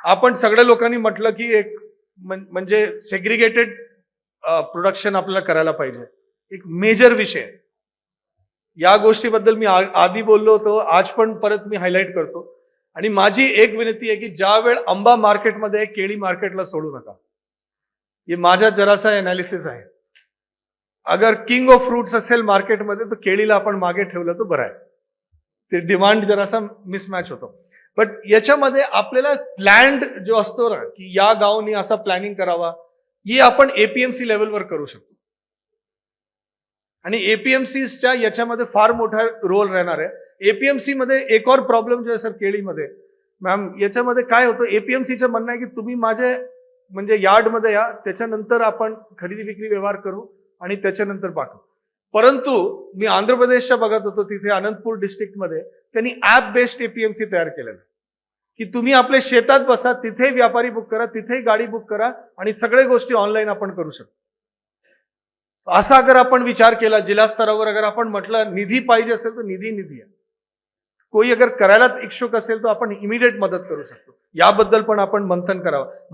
आपण सगळ्या लोकांनी म्हटलं की एक म्हणजे सेग्रिगेटेड प्रोडक्शन आपल्याला करायला पाहिजे. एक मेजर विषय या गोष्टीबद्दल मी आधी बोललो होतो, आज पण परत मी हायलाइट करतो. आणि माझी एक विनंती आहे की ज्या वेळ आंबा मार्केटमध्ये आहे, केळी मार्केटला सोडू नका. हे माझा जरासा एनालिसिस आहे. अगर किंग ऑफ फ्रुट्स असेल मार्केटमध्ये तर केळीला आपण मागे ठेवलं तर बरं आहे. ते डिमांड जरासा मिसमॅच होतो. बट याच्यामध्ये आपल्याला प्लॅन्ड जो असतो ना की या गावनी असा प्लॅनिंग करावा, ही आपण एपीएमसी लेवलवर करू शकतो. आणि एपीएमसीच्या याच्यामध्ये फार मोठा रोल राहणार आहे. एपीएमसी मध्ये एक और प्रॉब्लेम जो आहे सर केळीमध्ये, मॅम याच्यामध्ये काय होतं, एपीएमसीचं म्हणणं आहे की तुम्ही माझे म्हणजे यार्डमध्ये या, त्याच्यानंतर आपण खरेदी विक्री व्यवहार करू आणि त्याच्यानंतर पाठवू. परंतु मी आंध्र प्रदेशच्या बघत होतो, तिथे अनंतपूर डिस्ट्रिक्टमध्ये त्यांनी ऍप बेस्ड एपीएमसी तयार केलेलं की तुम्ही आपल्या शेतात बसा, तिथे व्यापारी बुक करा, तिथे गाडी बुक करा आणि सगळ्या गोष्टी ऑनलाईन आपण करू शकतो. असा अगर आपण विचार केला जिल्हा स्तरावर, अगर आपण म्हटलं निधी पाहिजे असेल तर निधी आहे. कोई अगर करायला इच्छुक असेल तर आपण इमिडिएट मदत करू शकतो. याबद्दल पण आपण मंथन करावं.